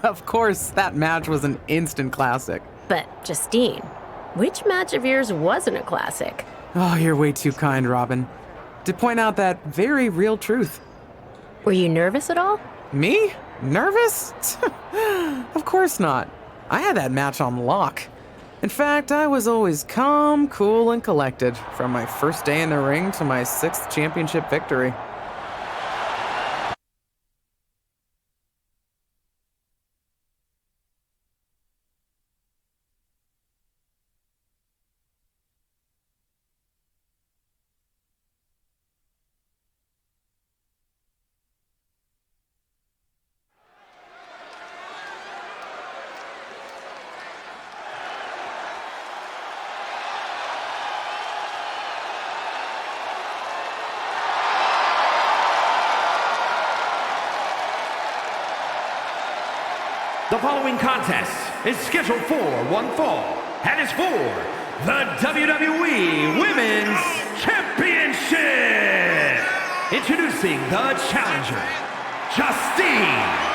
Of course, that match was an instant classic. But, Justine, which match of yours wasn't a classic? Oh, you're way too kind, Robin. To point out that very real truth. Were you nervous at all? Me? Nervous? Of course not. I had that match on lock. In fact, I was always calm, cool, and collected from my first day in the ring to my 6th championship victory. The following contest is scheduled for one fall and is for the WWE Women's Championship. Introducing the challenger, Justine.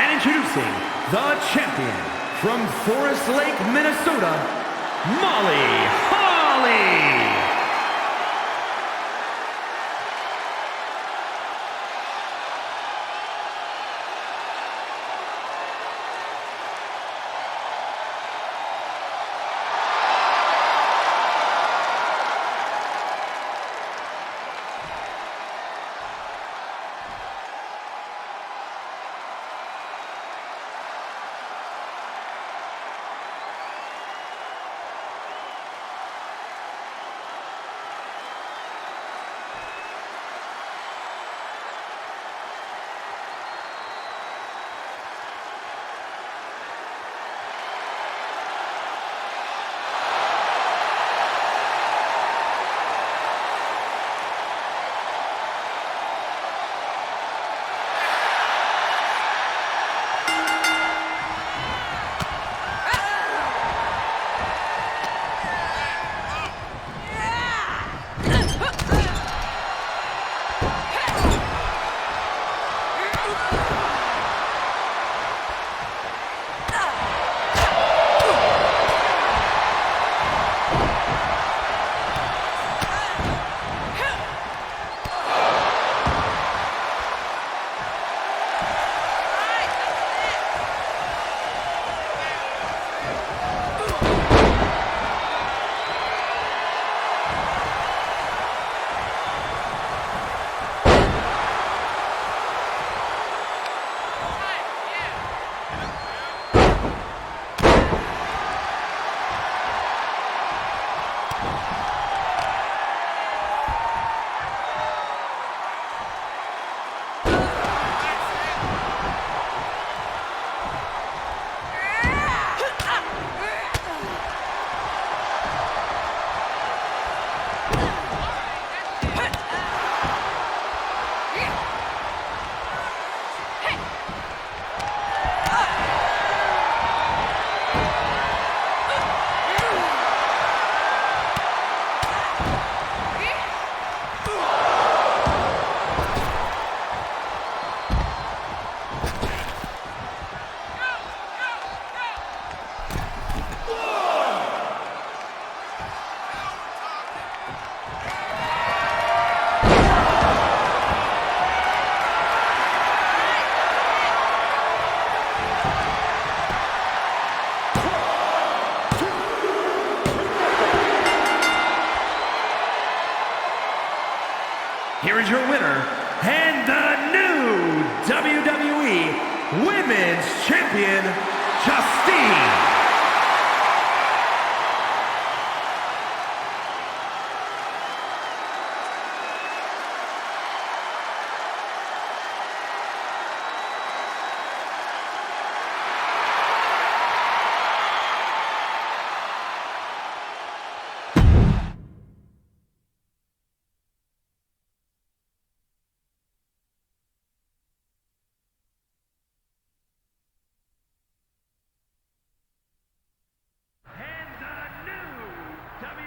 And introducing the champion from Forest Lake, Minnesota, Molly Holly. Here is your winner, and the new WWE Women's Champion, Justine.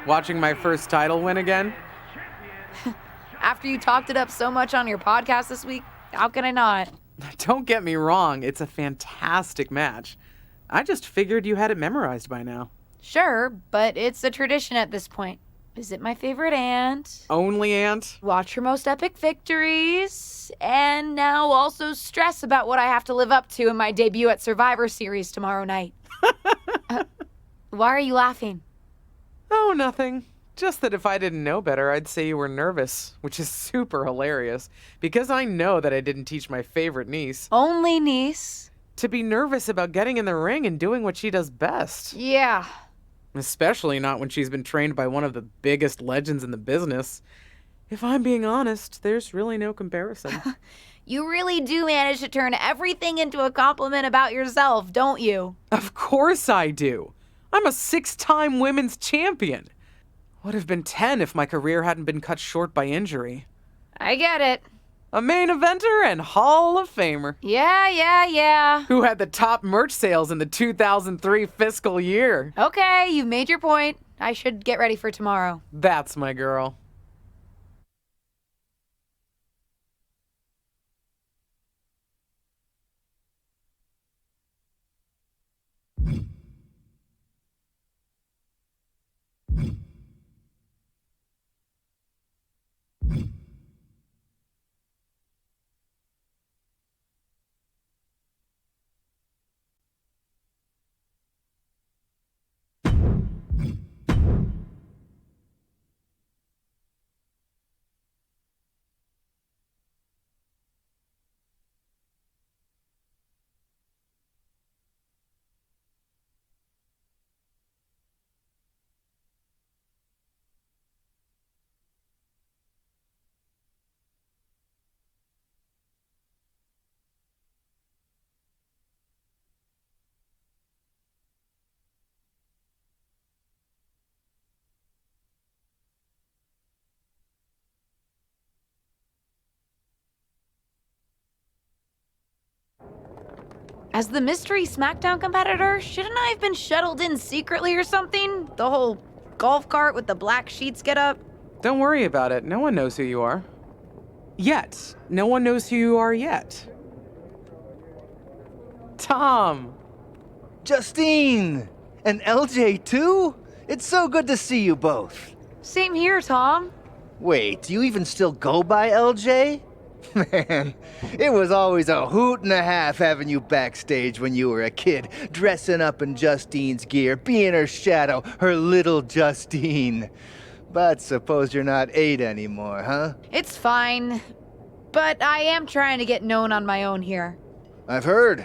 Watching my first title win again? After you talked it up so much on your podcast this week, how can I not? Don't get me wrong, it's a fantastic match. I just figured you had it memorized by now. Sure, but it's a tradition at this point. Visit my favorite aunt. Only aunt? Watch her most epic victories. And now also stress about what I have to live up to in my debut at Survivor Series tomorrow night. Why are you laughing? Oh, nothing. Just that if I didn't know better, I'd say you were nervous, which is super hilarious, because I know that I didn't teach my favorite niece Only niece. to be nervous about getting in the ring and doing what she does best. Yeah. Especially not when she's been trained by one of the biggest legends in the business. If I'm being honest, there's really no comparison. You really do manage to turn everything into a compliment about yourself, don't you? Of course I do. I'm a 6-time women's champion. Would have been 10 if my career hadn't been cut short by injury. I get it. A main eventer and Hall of Famer. Yeah. Who had the top merch sales in the 2003 fiscal year. Okay, you've made your point. I should get ready for tomorrow. That's my girl. As the mystery SmackDown competitor, shouldn't I have been shuttled in secretly or something? The whole golf cart with the black sheets get up? Don't worry about it. No one knows who you are. Yet. No one knows who you are yet. Tom! Justine! And LJ too? It's so good to see you both. Same here, Tom. Wait, do you even still go by LJ? Man, it was always a hoot and a half having you backstage when you were a kid, dressing up in Justine's gear, being her shadow, her little Justine. But suppose you're not 8 anymore, huh? It's fine. But I am trying to get known on my own here. I've heard.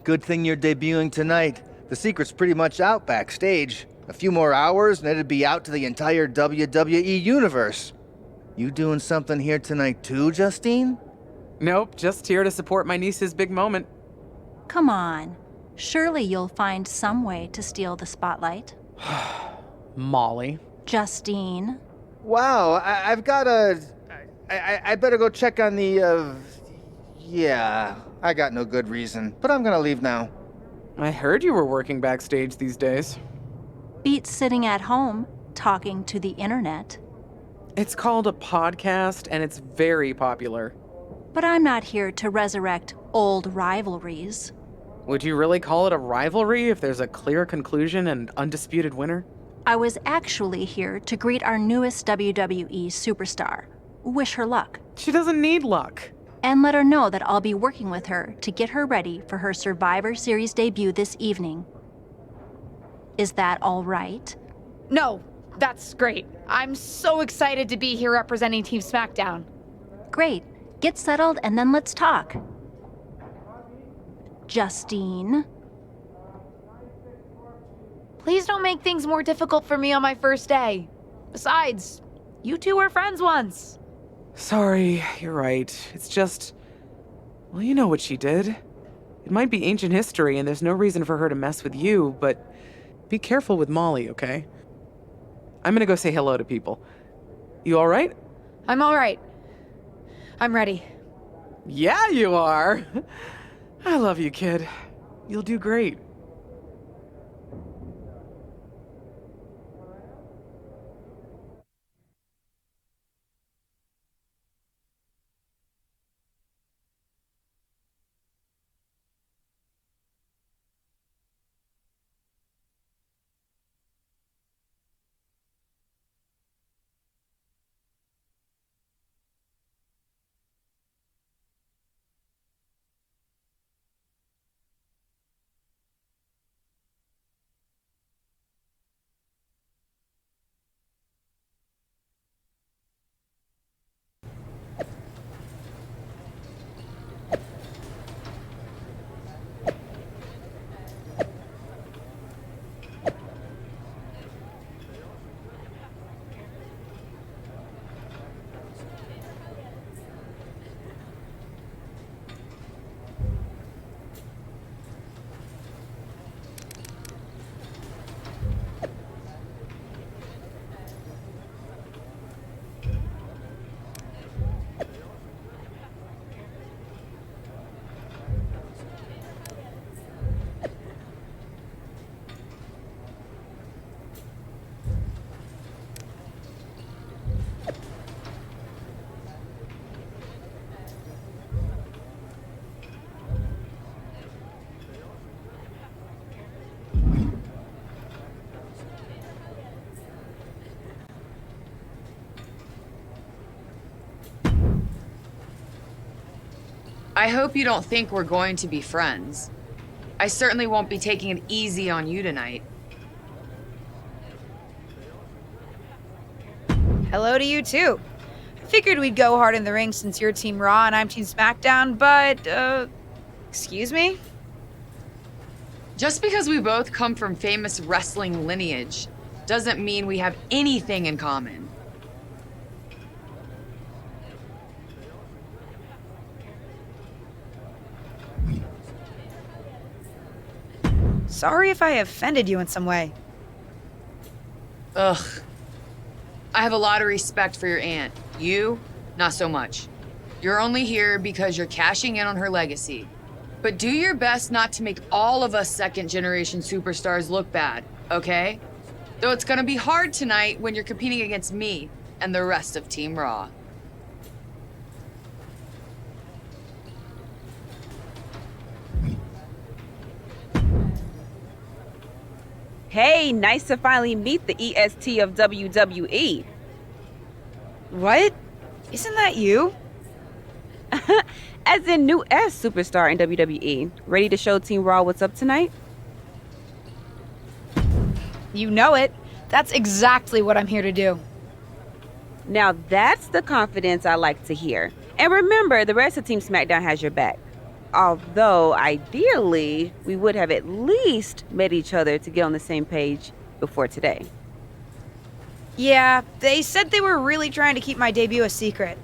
Good thing you're debuting tonight. The secret's pretty much out backstage. A few more hours and it'd be out to the entire WWE universe. You doing something here tonight too, Justine? Nope, just here to support my niece's big moment. Come on. Surely you'll find some way to steal the spotlight. Molly. Justine. Wow, I've got a... I better go check on the, Yeah, I got no good reason, but I'm gonna leave now. I heard you were working backstage these days. Beats sitting at home, talking to the internet. It's called a podcast, and it's very popular. But I'm not here to resurrect old rivalries. Would you really call it a rivalry if there's a clear conclusion and undisputed winner? I was actually here to greet our newest WWE superstar, wish her luck, She doesn't need luck. and let her know that I'll be working with her to get her ready for her Survivor Series debut this evening. Is that all right? No, that's great. I'm so excited to be here representing Team SmackDown. Great. Get settled and then let's talk. Justine. Please don't make things more difficult for me on my first day. Besides, you two were friends once. Sorry, you're right. It's just... Well, you know what she did. It might be ancient history, and there's no reason for her to mess with you, but be careful with Molly, okay? I'm gonna go say hello to people. You alright? I'm all right. I'm ready. Yeah, you are! I love you, kid. You'll do great. I hope you don't think we're going to be friends. I certainly won't be taking it easy on you tonight. Hello to you, too. I figured we'd go hard in the ring since you're Team Raw and I'm Team SmackDown, but, excuse me? Just because we both come from famous wrestling lineage doesn't mean we have anything in common. Sorry if I offended you in some way. Ugh. I have a lot of respect for your aunt. You, not so much. You're only here because you're cashing in on her legacy. But do your best not to make all of us second-generation superstars look bad, okay? Though it's gonna be hard tonight when you're competing against me and the rest of Team Raw. Hey, nice to finally meet the EST of WWE. What? Isn't that you? As in new S superstar in WWE. Ready to show Team Raw what's up tonight? You know it. That's exactly what I'm here to do. Now that's the confidence I like to hear. And remember, the rest of Team SmackDown has your back. Although, ideally, we would have at least met each other to get on the same page before today. Yeah, they said they were really trying to keep my debut a secret.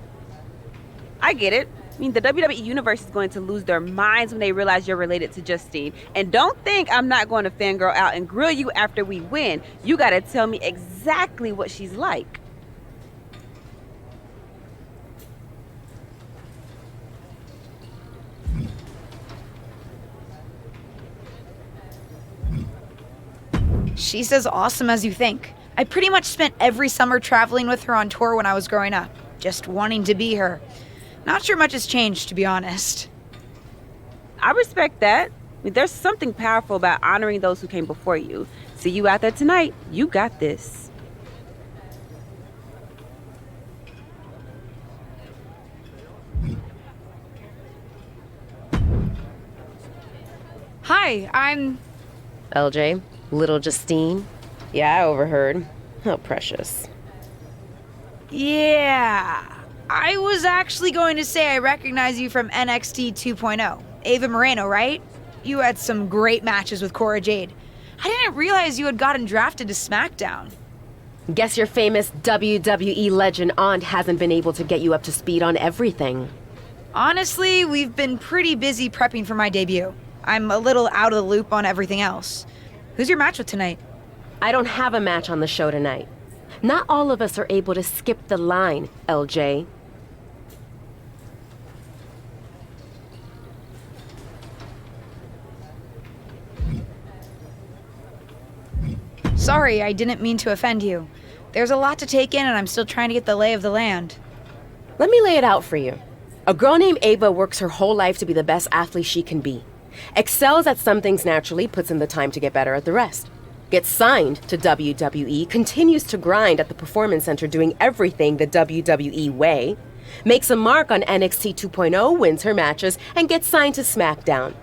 I get it. I mean, the WWE Universe is going to lose their minds when they realize you're related to Justine. And don't think I'm not going to fangirl out and grill you after we win. You gotta tell me exactly what she's like. She's as awesome as you think. I pretty much spent every summer traveling with her on tour when I was growing up, just wanting to be her. Not sure much has changed, to be honest. I respect that. I mean, there's something powerful about honoring those who came before you. See you out there tonight. You got this. Hi, I'm... LJ, little Justine. Yeah, I overheard. How precious. Yeah. I was actually going to say I recognize you from NXT 2.0. Ava Moreno, right? You had some great matches with Cora Jade. I didn't realize you had gotten drafted to SmackDown. Guess your famous WWE legend aunt hasn't been able to get you up to speed on everything. Honestly, we've been pretty busy prepping for my debut. I'm a little out of the loop on everything else. Who's your match with tonight? I don't have a match on the show tonight. Not all of us are able to skip the line, LJ. Sorry, I didn't mean to offend you. There's a lot to take in and I'm still trying to get the lay of the land. Let me lay it out for you. A girl named Ava works her whole life to be the best athlete she can be. Excels at some things naturally, puts in the time to get better at the rest. Gets signed to WWE, continues to grind at the Performance Center doing everything the WWE way. Makes a mark on NXT 2.0, wins her matches, and gets signed to SmackDown.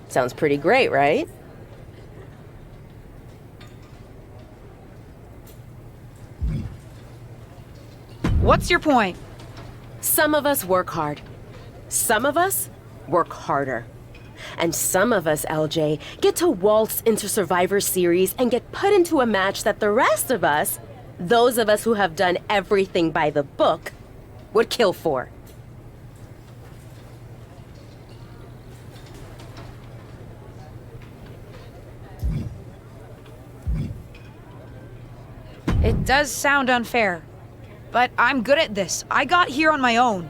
Sounds pretty great, right? What's your point? Some of us work hard. Some of us work harder. And some of us, LJ, get to waltz into Survivor Series and get put into a match that the rest of us, those of us who have done everything by the book, would kill for. It does sound unfair, but I'm good at this. I got here on my own.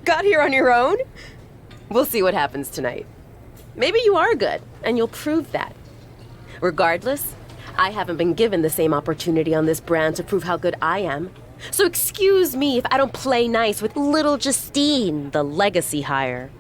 Got here on your own? We'll see what happens tonight. Maybe you are good, and you'll prove that. Regardless, I haven't been given the same opportunity on this brand to prove how good I am. So excuse me if I don't play nice with little Justine, the legacy hire.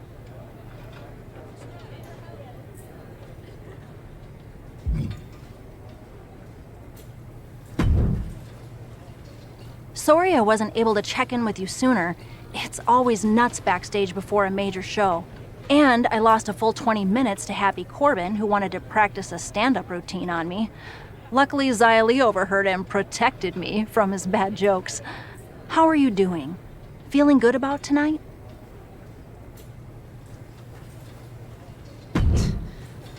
Sorry I wasn't able to check in with you sooner. It's always nuts backstage before a major show. And I lost a full 20 minutes to Happy Corbin, who wanted to practice a stand-up routine on me. Luckily, Xia Li overheard and protected me from his bad jokes. How are you doing? Feeling good about tonight?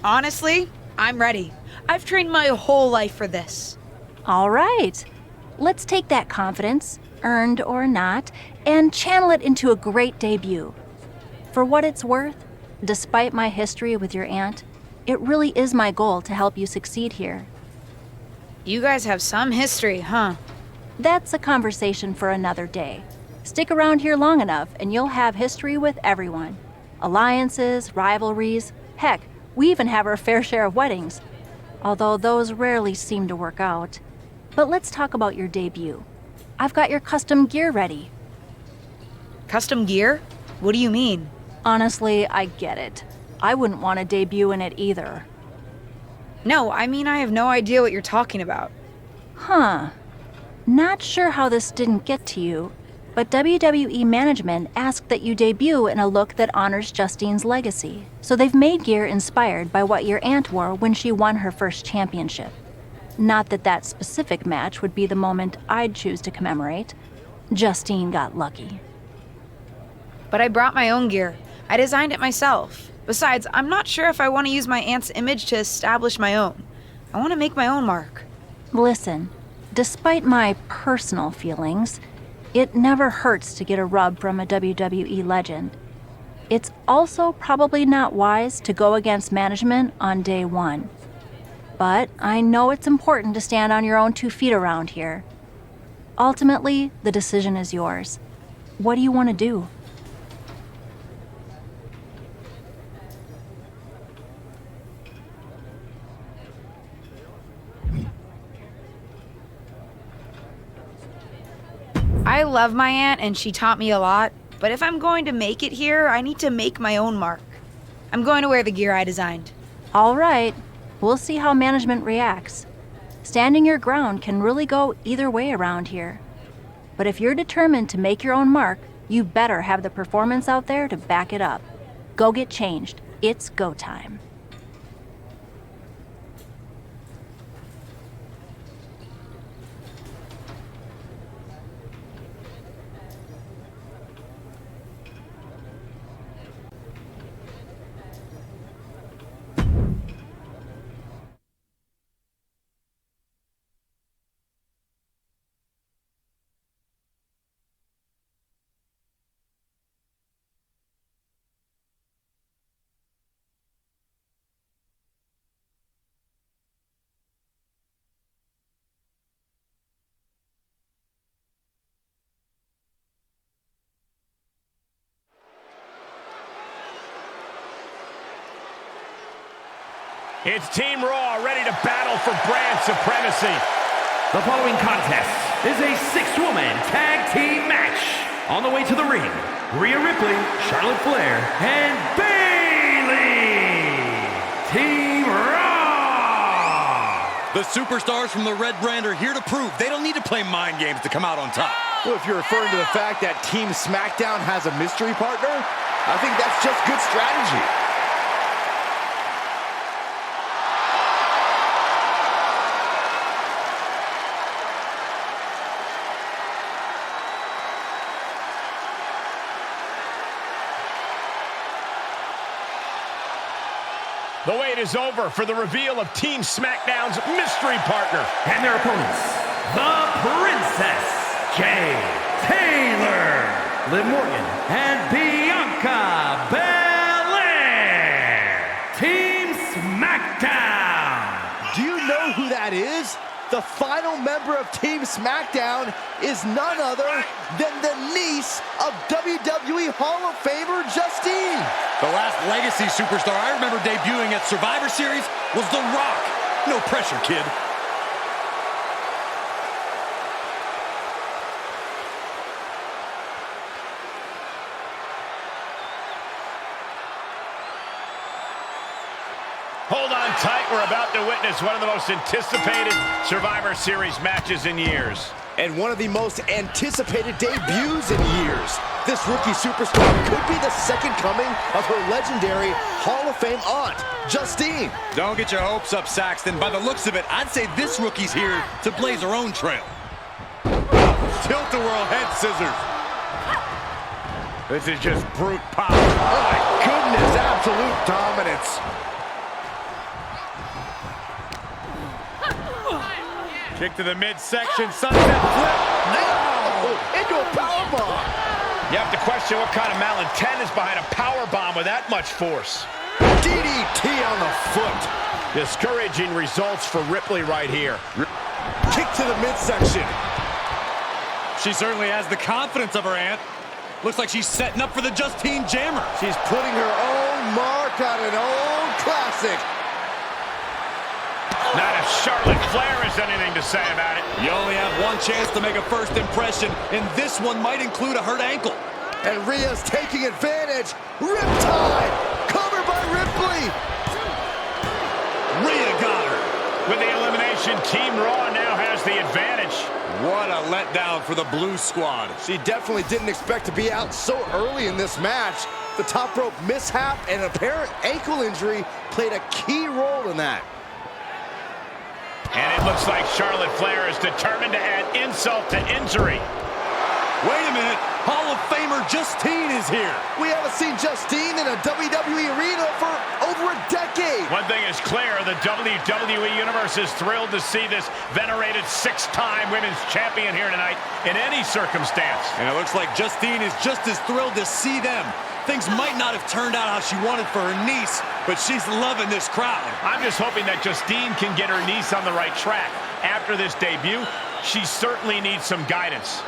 Honestly, I'm ready. I've trained my whole life for this. All right. Let's take that confidence, earned or not, and channel it into a great debut. For what it's worth, despite my history with your aunt, it really is my goal to help you succeed here. You guys have some history, huh? That's a conversation for another day. Stick around here long enough and you'll have history with everyone. Alliances, rivalries, heck, we even have our fair share of weddings. Although those rarely seem to work out. But let's talk about your debut. I've got your custom gear ready. Custom gear? What do you mean? Honestly, I get it. I wouldn't want to debut in it either. No, I mean I have no idea what you're talking about. Huh. Not sure how this didn't get to you, but WWE management asked that you debut in a look that honors Justine's legacy. So they've made gear inspired by what your aunt wore when she won her first championship. Not that that specific match would be the moment I'd choose to commemorate. Justine got lucky. But I brought my own gear. I designed it myself. Besides, I'm not sure if I want to use my aunt's image to establish my own. I want to make my own mark. Listen, despite my personal feelings, it never hurts to get a rub from a WWE legend. It's also probably not wise to go against management on day one. But I know it's important to stand on your own 2 feet around here. Ultimately, the decision is yours. What do you want to do? I love my aunt and she taught me a lot, but if I'm going to make it here, I need to make my own mark. I'm going to wear the gear I designed. All right. We'll see how management reacts. Standing your ground can really go either way around here. But if you're determined to make your own mark, you better have the performance out there to back it up. Go get changed. It's go time. It's Team Raw ready to battle for brand supremacy. The following contest is a 6-woman tag team match. On the way to the ring, Rhea Ripley, Charlotte Flair, and Bayley. Team Raw. The superstars from the Red Brand are here to prove they don't need to play mind games to come out on top. Well, if you're referring to the fact that Team SmackDown has a mystery partner, I think that's just good strategy. The wait is over for the reveal of Team SmackDown's mystery partner. And their opponents, the Princess Jay Taylor, Liv Morgan, and Bianca Belair. Team SmackDown. Do you know who that is? The final member of Team SmackDown is none other than the niece of WWE Hall of Famer Justine. The last legacy superstar I remember debuting at Survivor Series was The Rock. No pressure, kid. Hold on tight. We're about to witness one of the most anticipated Survivor Series matches in years. and one of the most anticipated debuts in years. This rookie superstar could be the second coming of her legendary Hall of Fame aunt, Justine. Don't get your hopes up, Saxton. By the looks of it, I'd say this rookie's here to blaze her own trail. Tilt-a-whirl head scissors. This is just brute power. Oh my goodness, absolute dominance. Kick to the midsection, sunset flip. No! Into a powerbomb. You have to question what kind of malintent is behind a power bomb with that much force. DDT on the foot. Discouraging results for Ripley right here. Kick to the midsection. She certainly has the confidence of her aunt. Looks like she's setting up for the Justine Jammer. She's putting her own mark on an old classic. Not if Charlotte Flair has anything to say about it. You only have one chance to make a first impression, and this one might include a hurt ankle. And Rhea's taking advantage. Riptide, covered by Ripley. Rhea got her. With the elimination, Team Raw now has the advantage. What a letdown for the Blue Squad. She definitely didn't expect to be out so early in this match. The top rope mishap and apparent ankle injury played a key role in that. And it looks like Charlotte Flair is determined to add insult to injury. Wait a minute. Hall of Famer Justine is here. We haven't seen Justine in a WWE arena for over a decade. One thing is clear, the WWE Universe is thrilled to see this venerated six-time women's champion here tonight in any circumstance. And it looks like Justine is just as thrilled to see them. Things might not have turned out how she wanted for her niece, but she's loving this crowd. I'm just hoping that Justine can get her niece on the right track. After this debut, she certainly needs some guidance.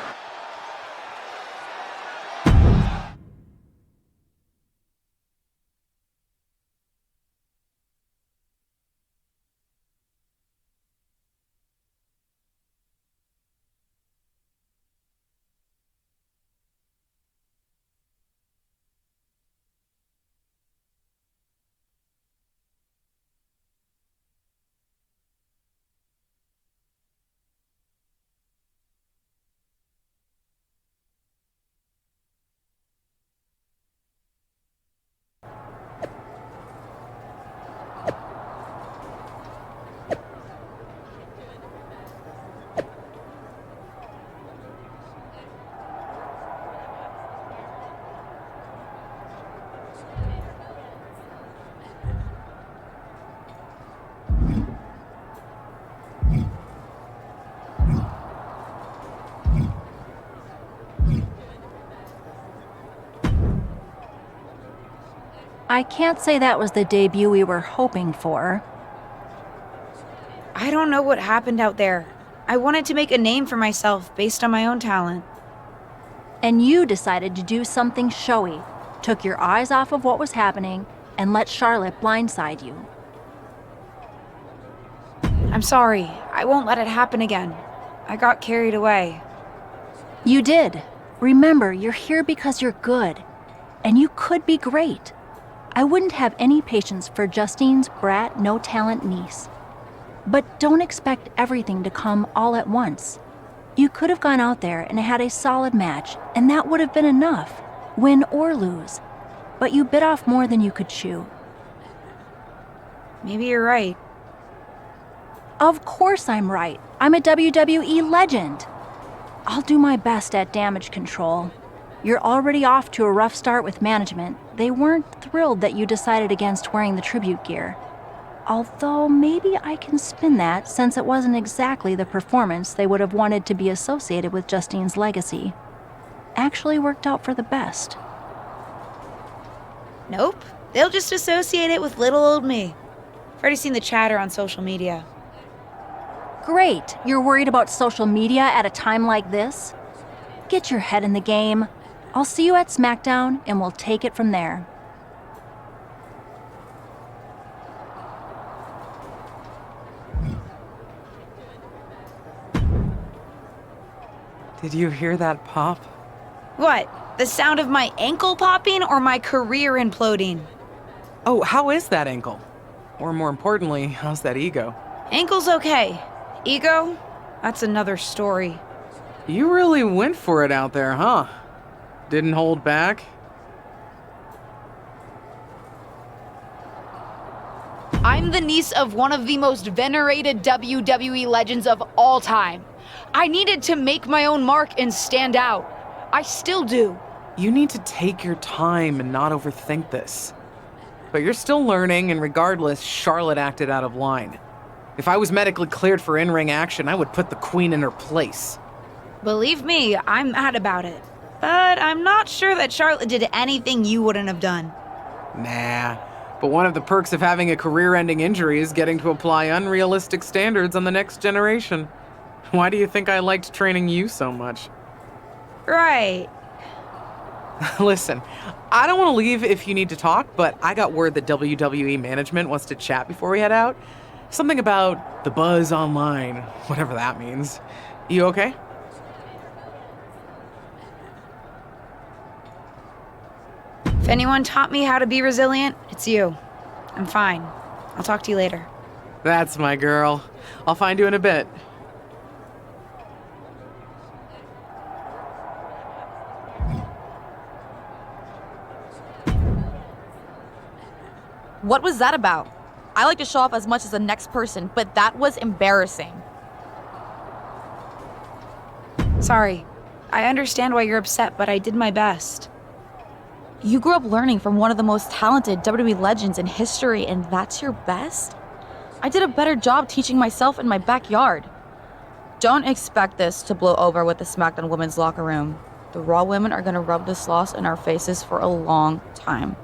I can't say that was the debut we were hoping for. I don't know what happened out there. I wanted to make a name for myself based on my own talent. And you decided to do something showy, took your eyes off of what was happening, and let Charlotte blindside you. I'm sorry. I won't let it happen again. I got carried away. You did. Remember, you're here because you're good. And you could be great. I wouldn't have any patience for Justine's brat, no-talent niece. But don't expect everything to come all at once. You could have gone out there and had a solid match, and that would have been enough, win or lose. But you bit off more than you could chew. Maybe you're right. Of course I'm right. I'm a WWE legend. I'll do my best at damage control. You're already off to a rough start with management. They weren't thrilled that you decided against wearing the tribute gear. Although maybe I can spin that since it wasn't exactly the performance they would have wanted to be associated with Justine's legacy. Actually worked out for the best. Nope. They'll just associate it with little old me. I've already seen the chatter on social media. Great. You're worried about social media at a time like this? Get your head in the game. I'll see you at SmackDown, and we'll take it from there. Did you hear that pop? What? The sound of my ankle popping or my career imploding? Oh, how is that ankle? Or more importantly, how's that ego? Ankle's okay. Ego? That's another story. You really went for it out there, huh? Didn't hold back? I'm the niece of one of the most venerated WWE legends of all time. I needed to make my own mark and stand out. I still do. You need to take your time and not overthink this. But you're still learning, and regardless, Charlotte acted out of line. If I was medically cleared for in-ring action, I would put the Queen in her place. Believe me, I'm mad about it. But I'm not sure that Charlotte did anything you wouldn't have done. Nah, but one of the perks of having a career-ending injury is getting to apply unrealistic standards on the next generation. Why do you think I liked training you so much? Right. Listen, I don't want to leave if you need to talk, but I got word that WWE management wants to chat before we head out. Something about the buzz online, whatever that means. You okay? If anyone taught me how to be resilient, it's you. I'm fine. I'll talk to you later. That's my girl. I'll find you in a bit. What was that about? I like to show off as much as the next person, but that was embarrassing. Sorry. I understand why you're upset, but I did my best. You grew up learning from one of the most talented WWE legends in history, and that's your best? I did a better job teaching myself in my backyard. Don't expect this to blow over with the SmackDown women's locker room. The Raw women are gonna rub this loss in our faces for a long time.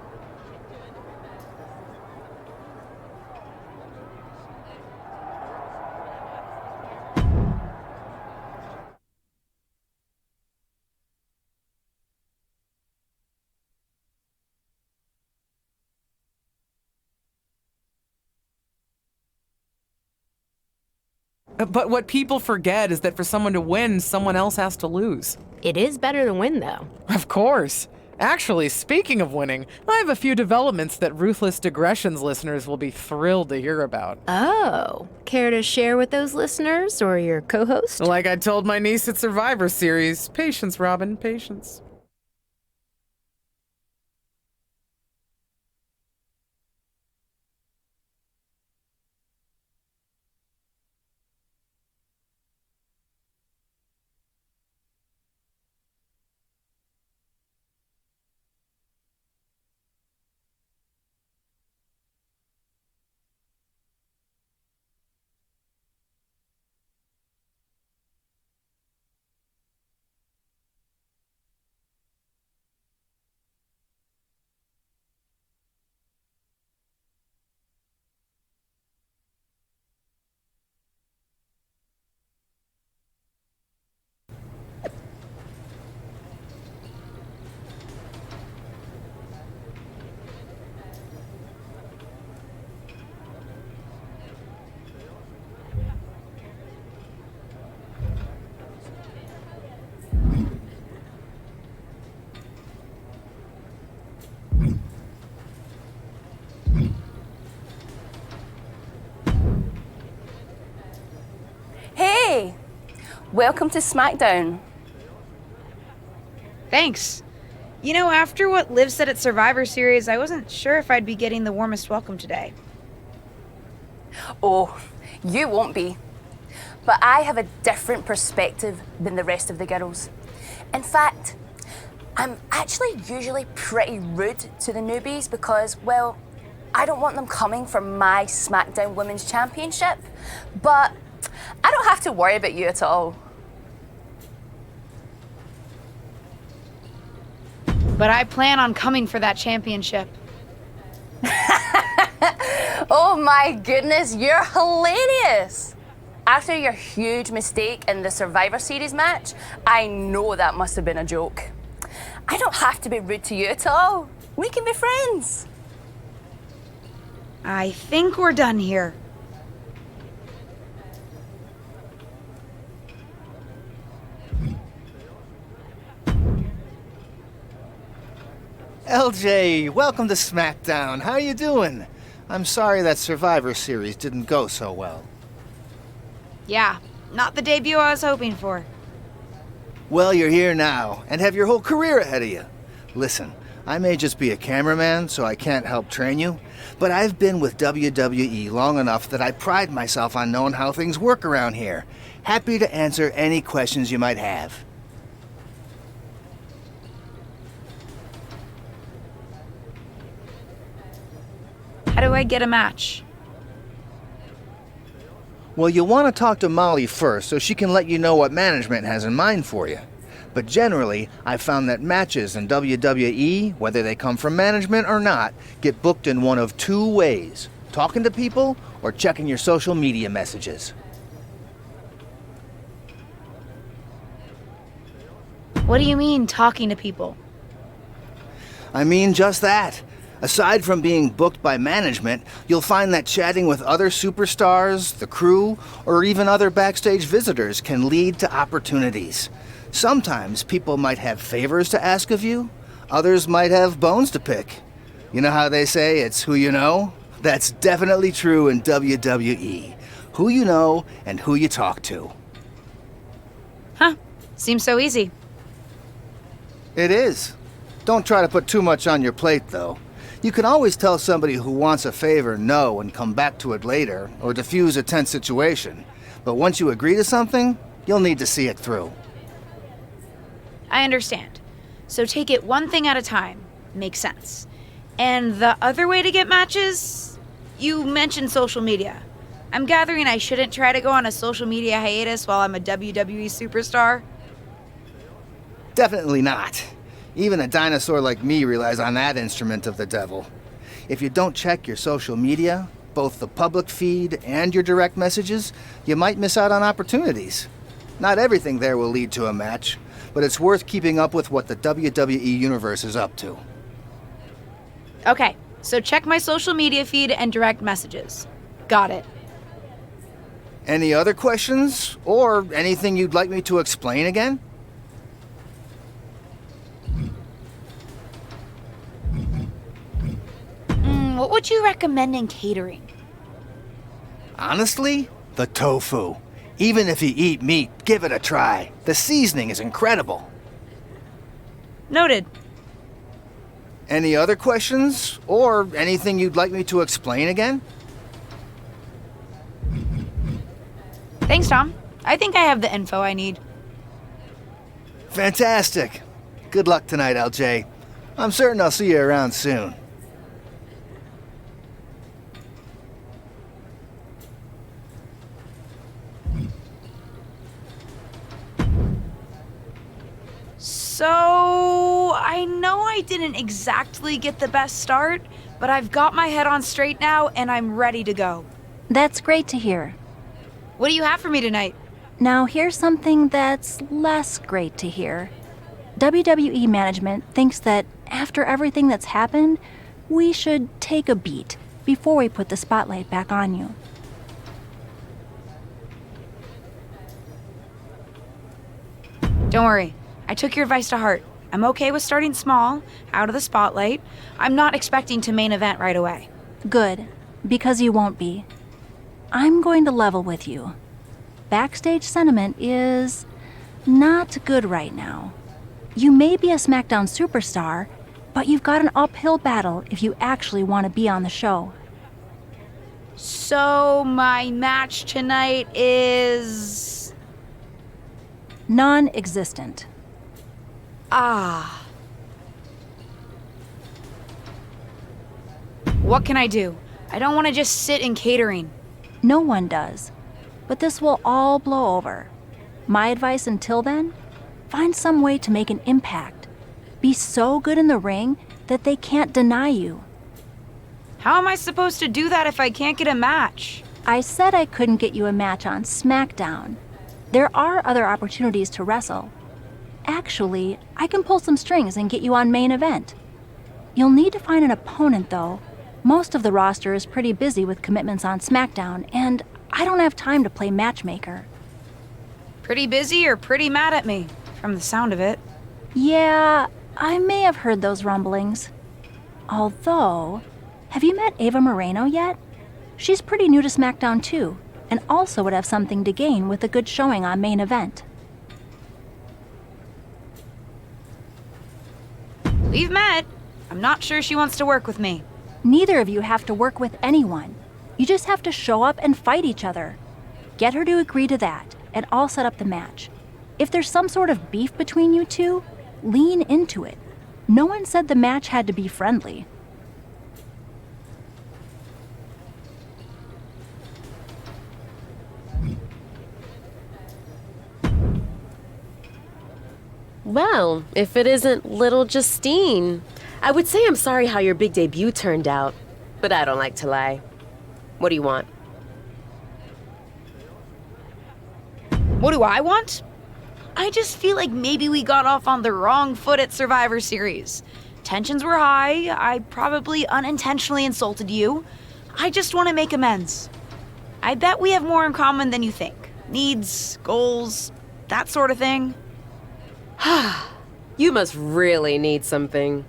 But what people forget is that for someone to win, someone else has to lose. It is better to win, though. Of course. Actually, speaking of winning, I have a few developments that Ruthless Digressions listeners will be thrilled to hear about. Oh, care to share with those listeners or your co-host? Like I told my niece at Survivor Series, patience, Robin, patience. Hey, welcome to SmackDown. Thanks. You know, after what Liv said at Survivor Series, I wasn't sure if I'd be getting the warmest welcome today. Oh, you won't be. But I have a different perspective than the rest of the girls. In fact, I'm actually usually pretty rude to the newbies because, well, I don't want them coming for my SmackDown Women's Championship. But I don't have to worry about you at all. But I plan on coming for that championship. Oh my goodness, you're hilarious! After your huge mistake in the Survivor Series match, I know that must have been a joke. I don't have to be rude to you at all. We can be friends. I think we're done here. LJ, welcome to SmackDown. How you doing? I'm sorry that Survivor Series didn't go so well. Yeah, not the debut I was hoping for. Well, you're here now, and have your whole career ahead of you. Listen, I may just be a cameraman, so I can't help train you, but I've been with WWE long enough that I pride myself on knowing how things work around here. Happy to answer any questions you might have. How do I get a match? Well, you'll want to talk to Molly first so she can let you know what management has in mind for you. But generally, I've found that matches in WWE, whether they come from management or not, get booked in one of two ways: talking to people or checking your social media messages. What do you mean, talking to people? I mean just that. Aside from being booked by management, you'll find that chatting with other superstars, the crew, or even other backstage visitors can lead to opportunities. Sometimes people might have favors to ask of you, others might have bones to pick. You know how they say it's who you know? That's definitely true in WWE. Who you know and who you talk to. Huh. Seems so easy. It is. Don't try to put too much on your plate, though. You can always tell somebody who wants a favor no and come back to it later, or diffuse a tense situation. But once you agree to something, you'll need to see it through. I understand. So take it one thing at a time. Makes sense. And the other way to get matches? You mentioned social media. I'm gathering I shouldn't try to go on a social media hiatus while I'm a WWE superstar? Definitely not. Even a dinosaur like me relies on that instrument of the devil. If you don't check your social media, both the public feed and your direct messages, you might miss out on opportunities. Not everything there will lead to a match, but it's worth keeping up with what the WWE Universe is up to. Okay, so check my social media feed and direct messages. Got it. Any other questions? Or anything you'd like me to explain again? What would you recommend in catering? Honestly, the tofu. Even if you eat meat, give it a try. The seasoning is incredible. Noted. Any other questions? Or anything you'd like me to explain again? Thanks, Tom. I think I have the info I need. Fantastic. Good luck tonight, LJ. I'm certain I'll see you around soon. So, I know I didn't exactly get the best start, but I've got my head on straight now and I'm ready to go. That's great to hear. What do you have for me tonight? Now, here's something that's less great to hear. WWE management thinks that after everything that's happened, we should take a beat before we put the spotlight back on you. Don't worry. I took your advice to heart. I'm okay with starting small, out of the spotlight. I'm not expecting to main event right away. Good, because you won't be. I'm going to level with you. Backstage sentiment is not good right now. You may be a SmackDown superstar, but you've got an uphill battle if you actually want to be on the show. So, my match tonight is... non-existent. Ah. What can I do? I don't want to just sit in catering. No one does. But this will all blow over. My advice until then? Find some way to make an impact. Be so good in the ring that they can't deny you. How am I supposed to do that if I can't get a match? I said I couldn't get you a match on SmackDown. There are other opportunities to wrestle. Actually, I can pull some strings and get you on main event. You'll need to find an opponent, though. Most of the roster is pretty busy with commitments on SmackDown, and I don't have time to play matchmaker. Pretty busy or pretty mad at me, from the sound of it. Yeah, I may have heard those rumblings. Although, have you met Ava Moreno yet? She's pretty new to SmackDown too, and also would have something to gain with a good showing on main event. We've met. I'm not sure she wants to work with me. Neither of you have to work with anyone. You just have to show up and fight each other. Get her to agree to that, and I'll set up the match. If there's some sort of beef between you two, lean into it. No one said the match had to be friendly. Well, if it isn't little Justine, I would say I'm sorry how your big debut turned out, but I don't like to lie. What do you want? What do I want? I just feel like maybe we got off on the wrong foot at Survivor Series. Tensions were high. I probably unintentionally insulted you. I just want to make amends. I bet we have more in common than you think. Needs, goals, that sort of thing. You must really need something.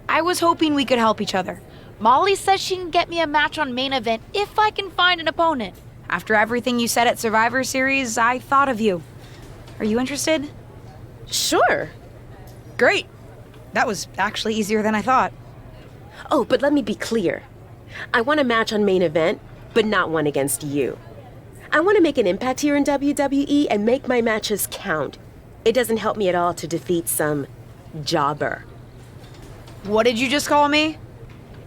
I was hoping we could help each other. Molly says she can get me a match on main event if I can find an opponent. After everything you said at Survivor Series, I thought of you. Are you interested? Sure. Great. That was actually easier than I thought. Oh, but let me be clear. I want a match on main event, but not one against you. I want to make an impact here in WWE and make my matches count. It doesn't help me at all to defeat some jobber. What did you just call me?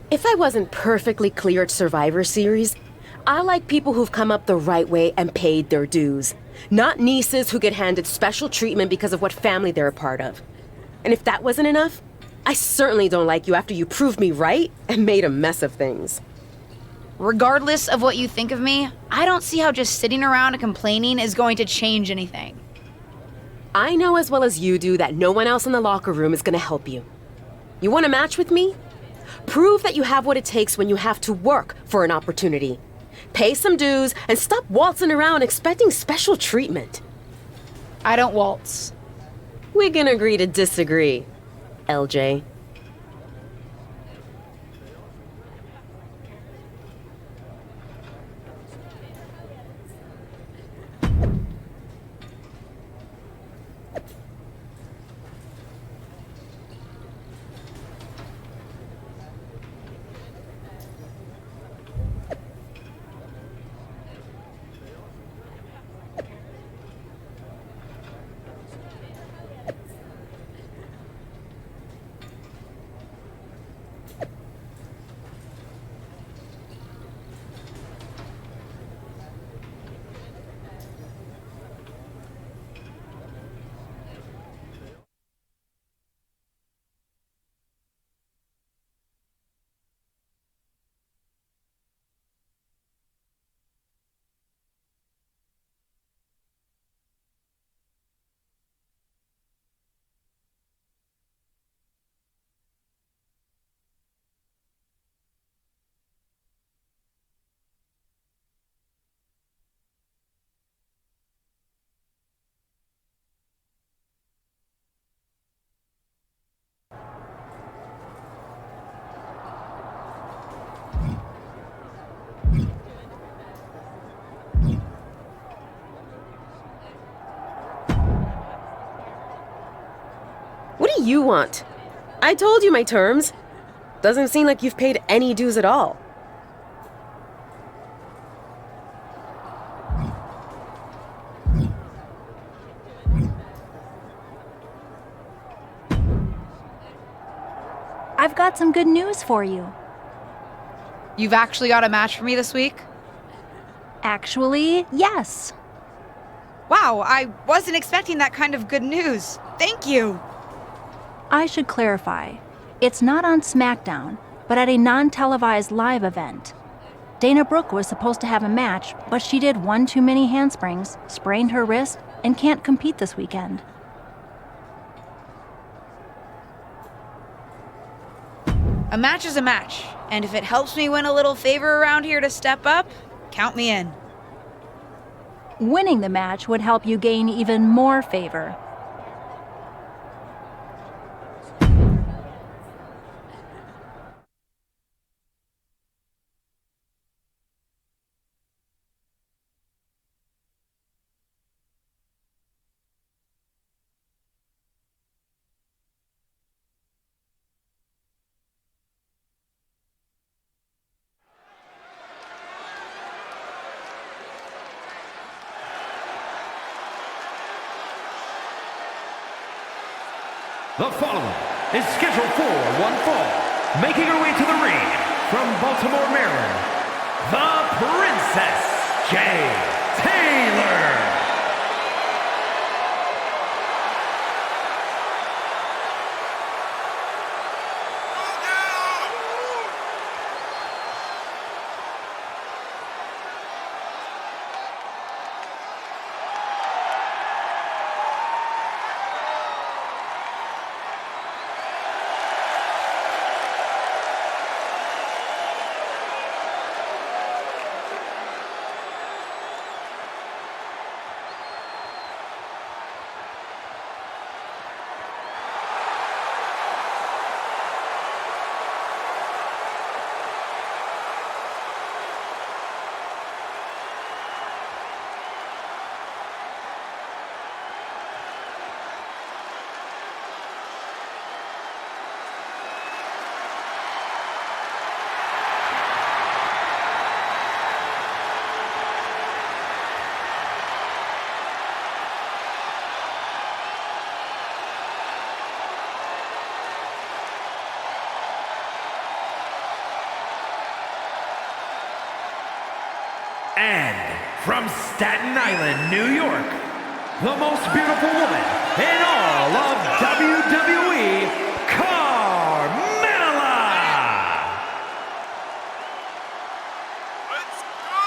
If I wasn't perfectly clear at Survivor Series, I like people who've come up the right way and paid their dues. Not nieces who get handed special treatment because of what family they're a part of. And if that wasn't enough, I certainly don't like you after you proved me right and made a mess of things. Regardless of what you think of me, I don't see how just sitting around and complaining is going to change anything. I know as well as you do that no one else in the locker room is gonna help you. You want a match with me? Prove that you have what it takes when you have to work for an opportunity. Pay some dues and stop waltzing around expecting special treatment. I don't waltz. We can agree to disagree, LJ. What do you want? I told you my terms. Doesn't seem like you've paid any dues at all. I've got some good news for you. You've actually got a match for me this week? Actually, yes. Wow, I wasn't expecting that kind of good news. Thank you. I should clarify. It's not on SmackDown, but at a non-televised live event. Dana Brooke was supposed to have a match, but she did one too many handsprings, sprained her wrist, and can't compete this weekend. A match is a match, and if it helps me win a little favor around here to step up, count me in. Winning the match would help you gain even more favor. The following is scheduled for one fall, making her way to the ring from Baltimore, Maryland, the Princess Jay Taylor. And from Staten Island, New York, the most beautiful woman in all of WWE, Carmella! Let's go!